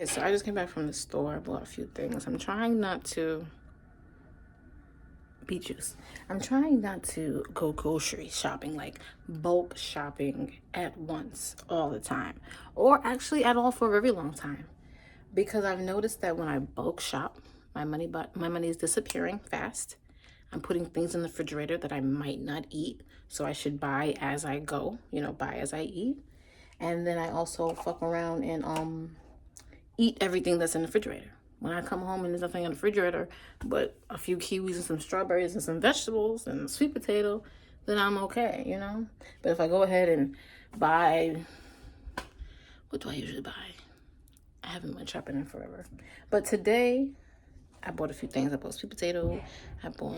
So I just came back from the store. I bought a few things. I'm trying not to beet juice. I'm trying not to go grocery shopping, like bulk shopping at once all the time, or actually at all for a very long time, because I've noticed that when I bulk shop, my money is disappearing fast. I'm putting things in the refrigerator that I might not eat, so I should buy as I go. Buy as I eat, and then I also fuck around and eat everything that's in the refrigerator. When I come home and there's nothing in the refrigerator but a few kiwis and some strawberries and some vegetables and a sweet potato, then I'm okay. But if I go ahead and buy, what do I usually buy? I haven't been shopping in forever. But today, I bought a few things. I bought sweet potato. I bought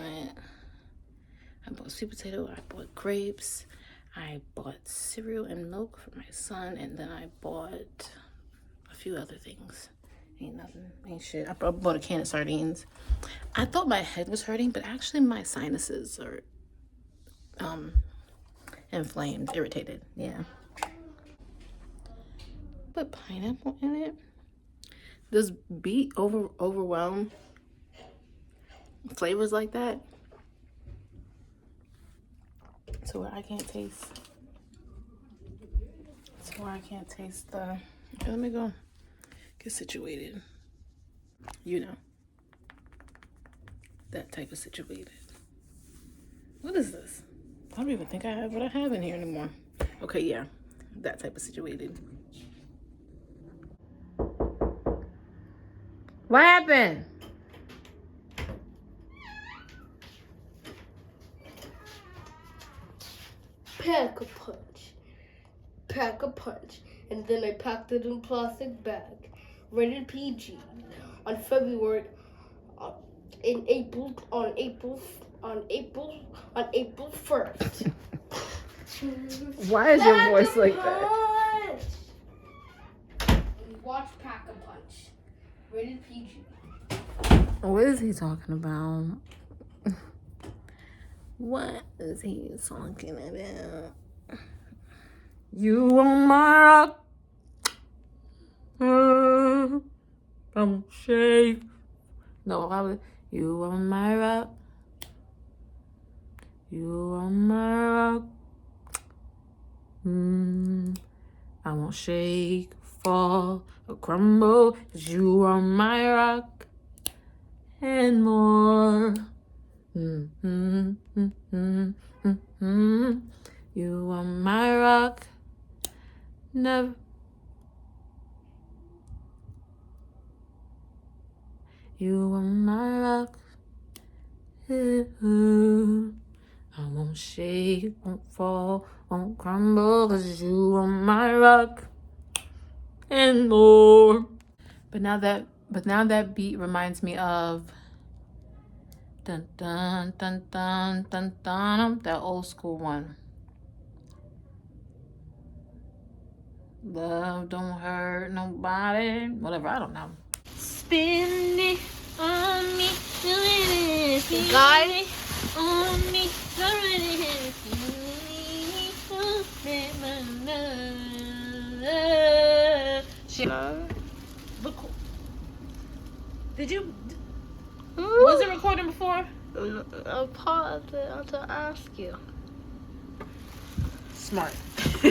sweet potato. I bought grapes. I bought cereal and milk for my son. And then I bought a few other things. Ain't nothing, ain't shit. I bought a can of sardines. I thought my head was hurting, but actually my sinuses are inflamed, irritated. Yeah. Put pineapple in it. Does beet overwhelm flavors like that? So where I can't taste. The. Okay, let me go get situated. That type of situated. What is this? I don't even think I have what I have in here anymore. Okay, yeah, that type of situated. What happened? Pack a punch, and then I packed it in plastic bag. Rated PG. On April 1st. Why is your voice like that? Watch Pack a Punch. Rated PG. What is he talking about? What is he talking about? You on my rock. Don't shake. No, I was. You on my rock. You on my rock. I won't shake, fall, or crumble. 'Cause you are my rock and more. You are my rock. Never. You are my rock. I won't shake, won't fall, won't crumble, 'cause you are my rock and more. But now that beat reminds me of dun dun dun dun dun dun, that old school one. Love don't hurt nobody. Whatever, I don't know. Spin it on me, Guys, on me, Did you? Was it recording before? I paused it to ask you. Smart. Go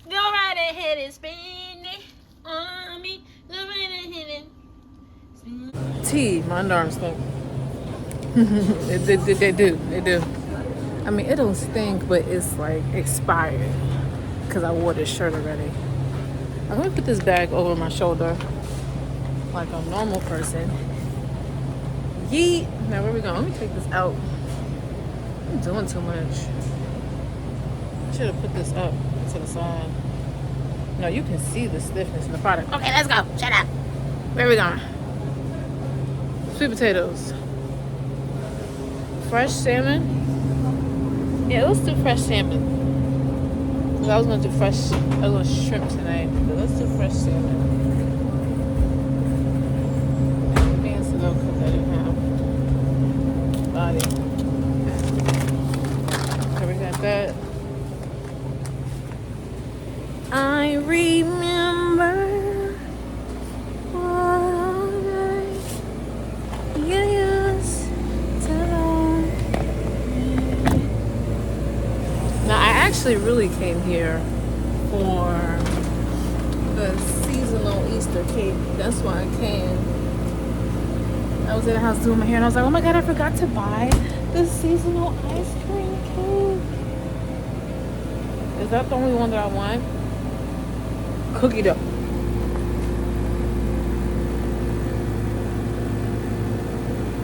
right ahead and spin it on me. Go right ahead and T, my underarms stink. They do. I mean, it don't stink, but it's like expired because I wore this shirt already. I'm gonna put this bag over my shoulder like a normal person. Yeet. Now where we going? Let me take this out. I'm doing too much. I should have put this up to the side. No, you can see the stiffness in the product. Okay, let's go. Shut up. Where are we going? Sweet potatoes. Fresh salmon. Yeah, let's do fresh salmon. Cause I was gonna do shrimp tonight, but let's do fresh salmon. Fancy though, cause I didn't have body. Okay, we got that. I remember actually really came here for the seasonal Easter cake. That's why I came. I was in the house doing my hair and I was like, oh my god, I forgot to buy the seasonal ice cream cake. Is that the only one that I want? Cookie dough.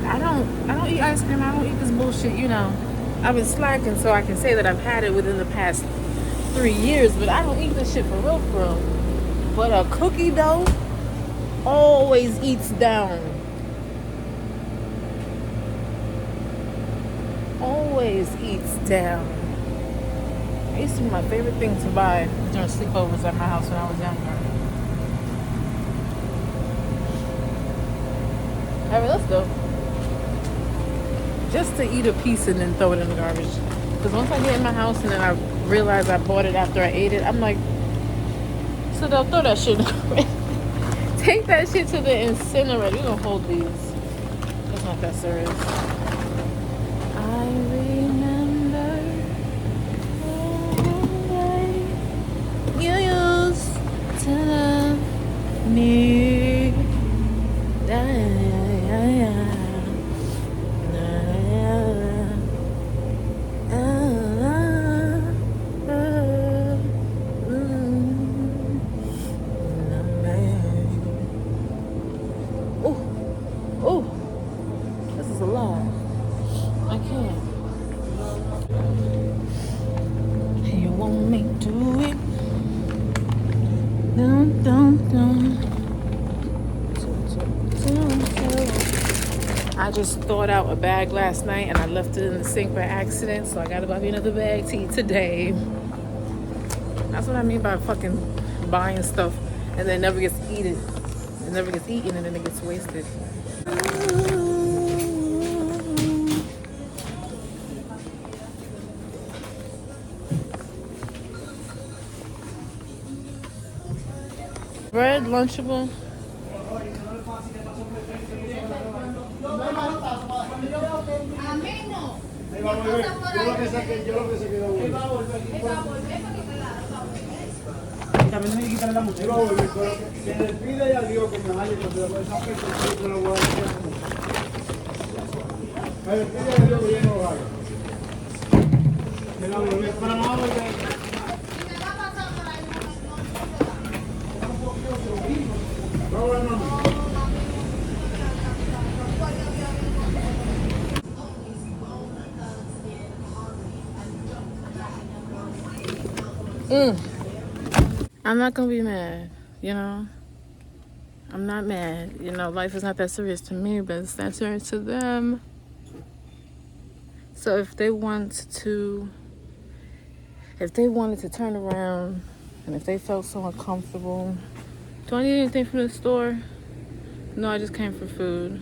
I don't eat ice cream. I don't eat this bullshit, you know. I've been slacking so I can say that I've had it within the past 3 years, but I don't eat this shit for real, for real. But a cookie dough always eats down. Always eats down. It used to be my favorite thing to buy during sleepovers at my house when I was younger. Alright, let's go. Just to eat a piece and then throw it in the garbage. Because once I get in my house and then I realize I bought it after I ate it, I'm like, so they'll throw that shit in the garbage. Take that shit to the incinerator. We're gonna hold these. It's not that serious. I remember the way you used to love me. Oh, this is a lot. I can't. You want me to do it? Dun, dun, dun. I just thawed out a bag last night and I left it in the sink by accident, so I gotta buy me another bag to eat today. That's what I mean by fucking buying stuff and then it never gets eaten. It never gets eaten and then it gets wasted. Bread, Lunchable. También hay que quitarle la mochila. Se le pide a Dios que me vaya, porque después esa persona se lo voy a decir. Se le pide a Dios que yo no lo haga. Me la volví para nada, porque... I'm not gonna be mad, you know. I'm not mad. You know, life is not that serious to me, but it's that serious to them. So if they wanted to turn around and if they felt so uncomfortable, do I need anything from the store? No, I just came for food.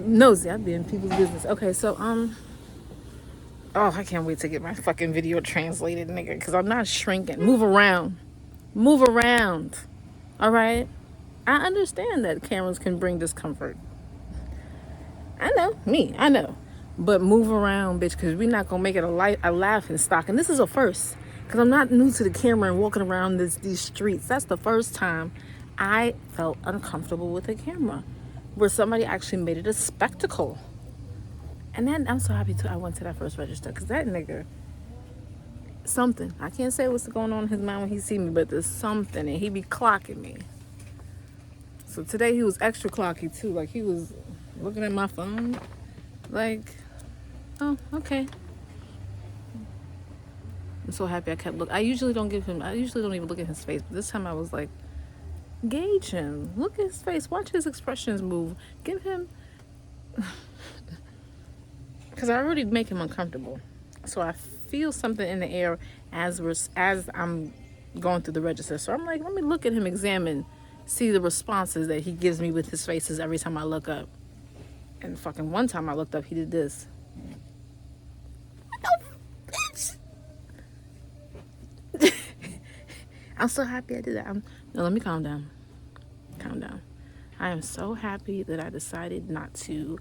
Nosy, I'd be in people's business. Okay, so oh, I can't wait to get my fucking video translated, nigga, because I'm not shrinking. Move around. All right? I understand that cameras can bring discomfort. I know. But move around, bitch, because we're not gonna make it a laughing stock. And this is a first, because I'm not new to the camera and walking around these streets. That's the first time I felt uncomfortable with a camera, where somebody actually made it a spectacle. And then I'm so happy I went to that first register, because that nigga, something. I can't say what's going on in his mind when he see me, but there's something, and he be clocking me. So today he was extra clocky too. Like, he was looking at my phone. Like, oh, okay. I'm so happy I kept looking. I usually don't even look at his face, but this time I was like, gauge him. Look at his face. Watch his expressions move. Give him... Because I already make him uncomfortable. So I feel something in the air as I'm going through the register. So I'm like, let me look at him, see the responses that he gives me with his faces every time I look up. And fucking one time I looked up, he did this. What the bitch? I'm so happy I did that. No, let me calm down. Calm down. I am so happy that I decided not to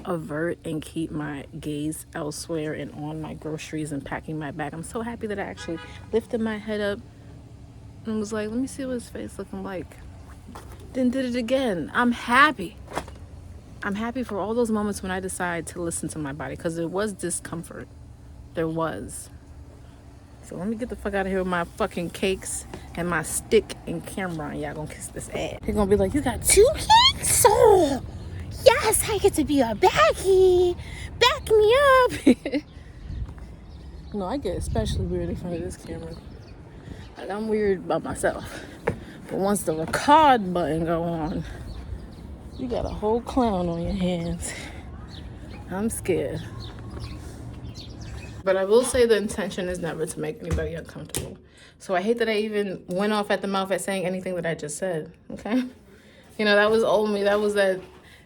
avert and keep my gaze elsewhere and on my groceries and packing my bag. I'm so happy that I actually lifted my head up and was like, let me see what his face looking like. Then did it again. I'm happy. I'm happy for all those moments when I decide to listen to my body, because there was discomfort. There was. So let me get the fuck out of here with my fucking cakes and my stick and camera, and y'all gonna kiss this ass. They're gonna be like, you got 2 cakes? Oh, yes, I get to be a baggie. Back me up. No, I get especially weird in front of this camera. Like, I'm weird by myself. But once the record button go on, you got a whole clown on your hands. I'm scared. But I will say the intention is never to make anybody uncomfortable. So I hate that I even went off at the mouth at saying anything that I just said, okay? You know, that was old me. That was that,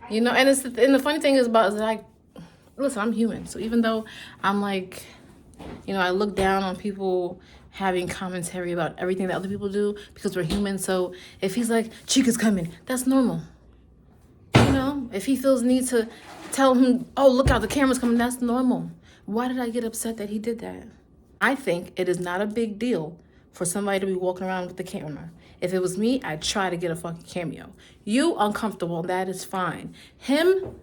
you know, and the funny thing is like, listen, I'm human. So even though I'm like, you know, I look down on people having commentary about everything that other people do because we're human. So if he's like, Chica's coming, that's normal. You know, if he feels need to tell him, oh, look out, the camera's coming, that's normal. Why did I get upset that he did that? I think it is not a big deal for somebody to be walking around with the camera. If it was me, I'd try to get a fucking cameo. You uncomfortable, that is fine. Him,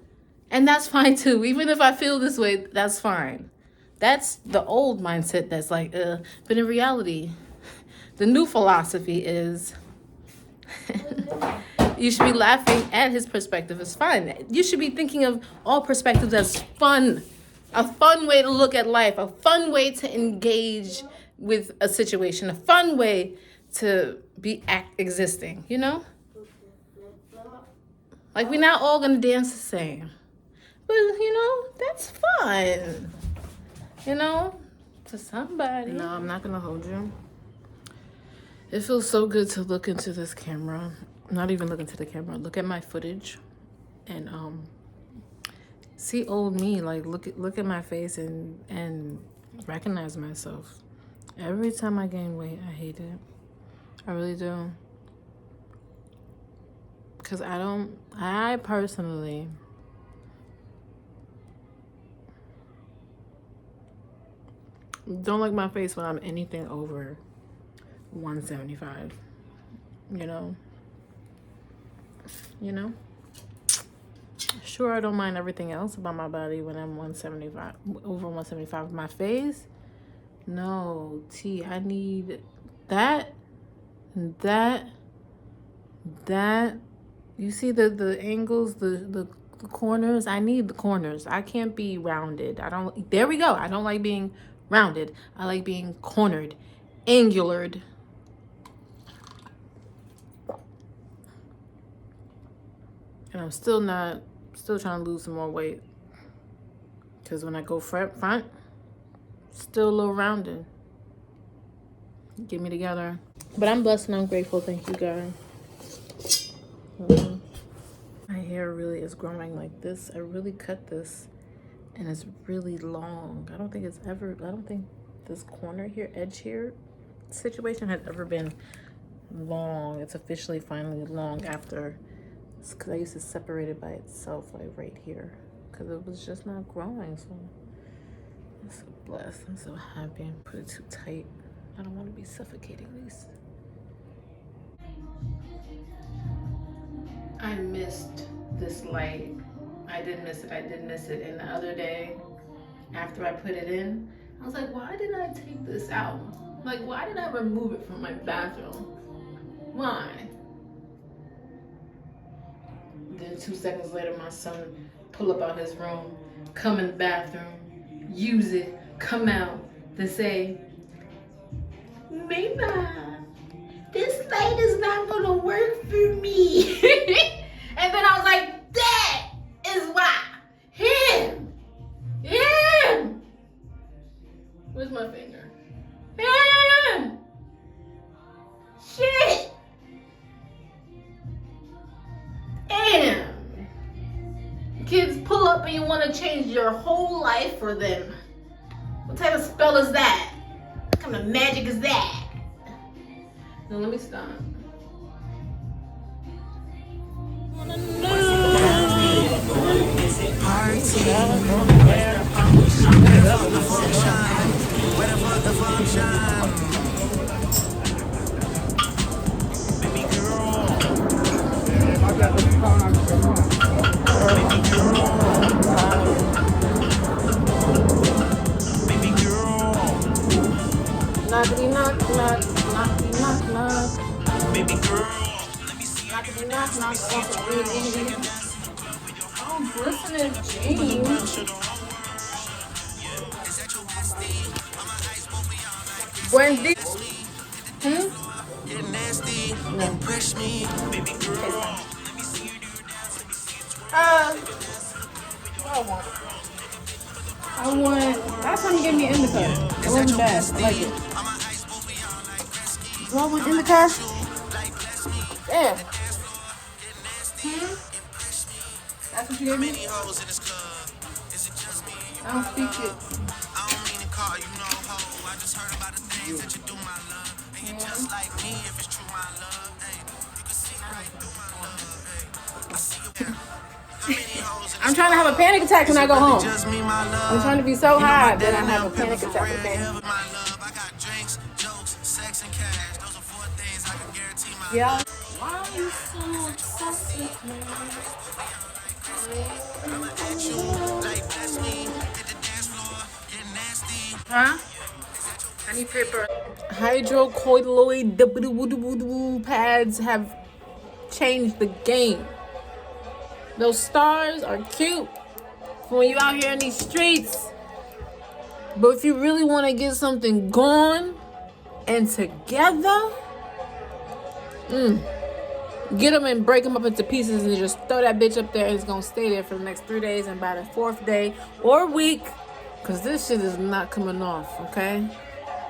and that's fine too. Even if I feel this way, that's fine. That's the old mindset that's like, but in reality, the new philosophy is you should be laughing at his perspective. It's fine. You should be thinking of all perspectives as fun. A fun way to look at life. A fun way to engage with a situation. A fun way to be existing, you know? Like, we're not all going to dance the same. But, you know, that's fun. You know? To somebody. No, I'm not going to hold you. It feels so good to look into this camera. Not even look into the camera. Look at my footage. And, see old me, like look at my face and recognize myself. Every time I gain weight, I hate it. I really do. Because I personally don't like my face when I'm anything over 175. You know? Sure, I don't mind everything else about my body when I'm 175, over 175. My face, no, I need that. You see the angles, the corners? I need the corners. I can't be rounded. There we go. I don't like being rounded. I like being cornered, angulared. And I'm still trying to lose some more weight. Because when I go front, still a little rounded. Get me together. But I'm blessed and I'm grateful. Thank you, guys. My hair really is growing like this. I really cut this. And it's really long. I don't think this corner here, edge here, situation has ever been long. It's officially finally long after... because I used to separate it by itself, like right here, because it was just not growing. So I'm so blessed. I'm so happy. I put it too tight. I don't want to be suffocating these. I missed this light. I did miss it. And the other day, after I put it in, I was like, why did I take this out? Like, why did I remove it from my bathroom? Why? Then 2 seconds later, my son pull up out his room, come in the bathroom, use it, come out, then say, Mama, this light is not gonna work for me. And then I was like, that is why. Him. Where's my finger? Him. Shit. Damn. Kids pull up and you want to change your whole life for them. What type of spell is that? What kind of magic is that? Now let me stop. Knockety knock knock, knockety knock knock. Baby girl, knockety knock knock. Oh, glistening jeans. Wendy. No. I want. Last time you gave me an indica. It wasn't bad. I like it. Do I want indica? Yeah. That's what you gave me? I don't speak it. I'm trying to have a panic attack when I go home. I'm trying to be so high that I have a panic attack, okay? Yeah. Why are you so obsessed with me? Huh? I need paper. Hydrocolloid pads have changed the game. Those stars are cute for when you out here in these streets. But if you really want to get something going and together, get them and break them up into pieces and just throw that bitch up there, and it's going to stay there for the next 3 days, and by the 4th day or week, because this shit is not coming off, okay?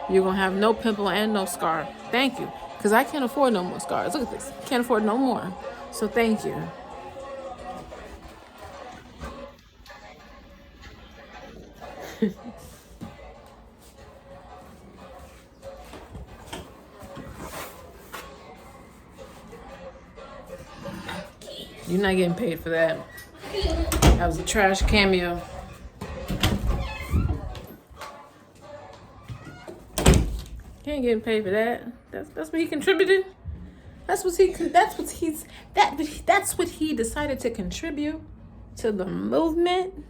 You're going to have no pimple and no scar. Thank you. Because I can't afford no more scars. Look at this. Can't afford no more. So thank you. You're not getting paid for that. That was a trash cameo. He ain't getting paid for that. That's what he contributed. That's what he decided to contribute to the movement.